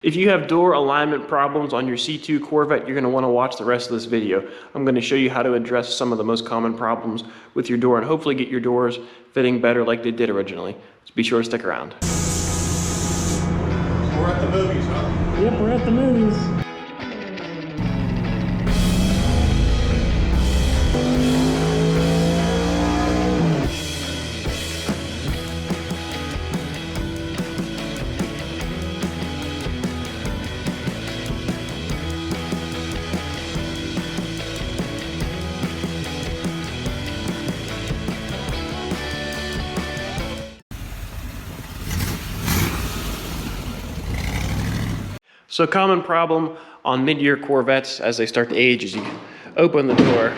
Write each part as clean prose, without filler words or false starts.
If you have door alignment problems on your C2 Corvette, you're going to want to watch the rest of this video. I'm going to show you how to address some of the most common problems with your door and hopefully get your doors fitting better like they did originally. So be sure to stick around. We're at the movies, huh? Yep, we're at the movies. So a common problem on mid-year Corvettes as they start to age is you open the door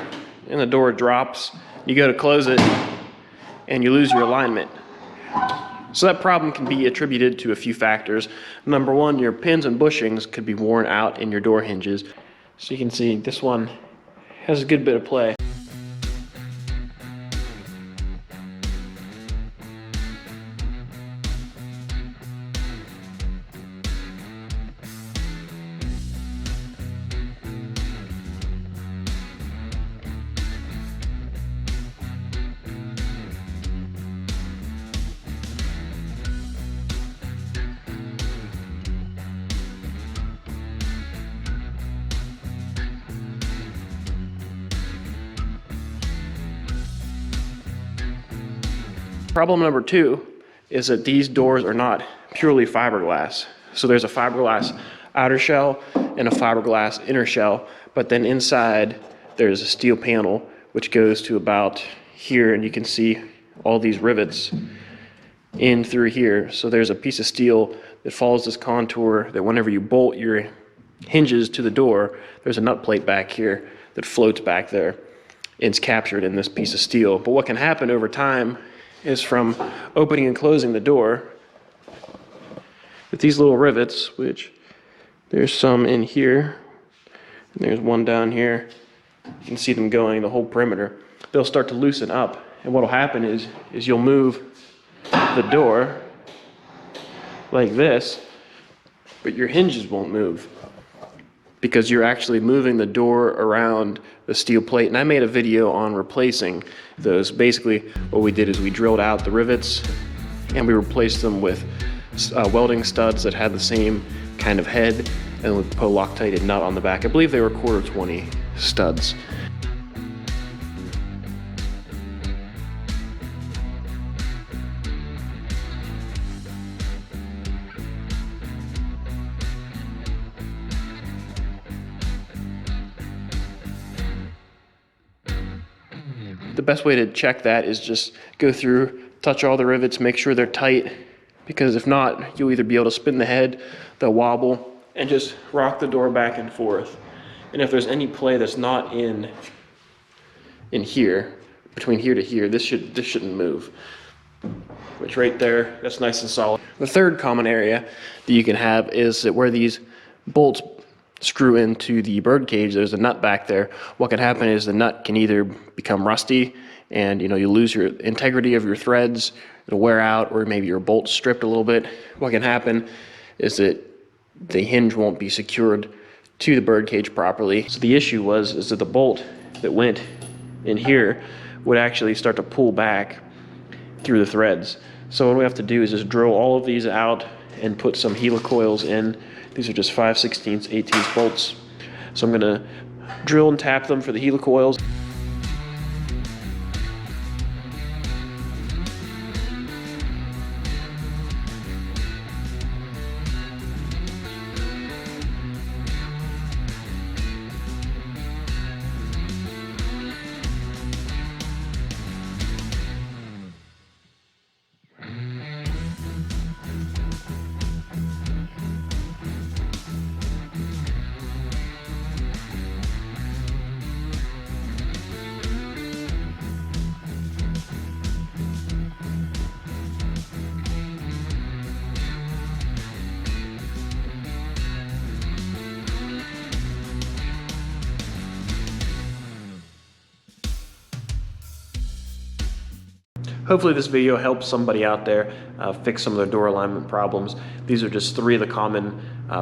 and the door drops. You go to close it and you lose your alignment. So that problem can be attributed to a few factors. Number one, your pins and bushings could be worn out in your door hinges. So you can see this one has a good bit of play. Problem number two is that these doors are not purely fiberglass. So there's a fiberglass outer shell and a fiberglass inner shell, but then inside there's a steel panel which goes to about here, and you can see all these rivets in through here. So there's a piece of steel that follows this contour that whenever you bolt your hinges to the door, there's a nut plate back here that floats back there. And it's captured in this piece of steel. But what can happen over time is from opening and closing the door with these little rivets, which there's some in here and there's one down here. You can see them going the whole perimeter. They'll start to loosen up, and what'll happen is you'll move the door like this, but your hinges won't move because you're actually moving the door around the steel plate. And I made a video on replacing those. Basically, what we did is we drilled out the rivets and we replaced them with welding studs that had the same kind of head, and we put a Loctite nut on the back. I believe they were 1/4 studs. The best way to check that is just go through, touch all the rivets, make sure they're tight, because if not, you'll either be able to spin the head, they'll wobble, and just rock the door back and forth. And if there's any play that's not in here, between here to here, this shouldn't move. Which right there, that's nice and solid. The third common area that you can have is that where these bolts screw into the bird cage, there's a nut back there. What can happen is the nut can either become rusty and you lose your integrity of your threads, it'll wear out, or maybe your bolt's stripped a little bit. What can happen is that the hinge won't be secured to the bird cage properly. So the issue is that the bolt that went in here would actually start to pull back through the threads. So what we have to do is just drill all of these out and put some helicoils in. These are just 5/16, 18 bolts. So I'm gonna drill and tap them for the helicoils. Hopefully this video helps somebody out there fix some of their door alignment problems. These are just 3 of the common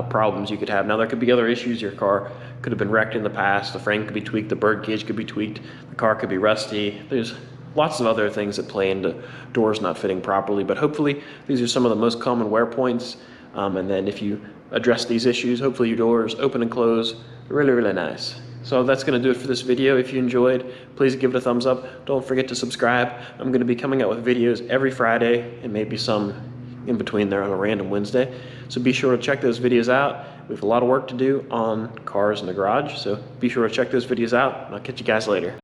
problems you could have. Now there could be other issues. Your car could have been wrecked in the past, the frame could be tweaked, the bird cage could be tweaked, the car could be rusty. There's lots of other things that play into doors not fitting properly, but hopefully these are some of the most common wear points. And then if you address these issues, hopefully your doors open and close really, really nice. So that's going to do it for this video. If you enjoyed, please give it a thumbs up. Don't forget to subscribe. I'm going to be coming out with videos every Friday and maybe some in between there on a random Wednesday. So be sure to check those videos out. We have a lot of work to do on cars in the garage, so be sure to check those videos out, and I'll catch you guys later.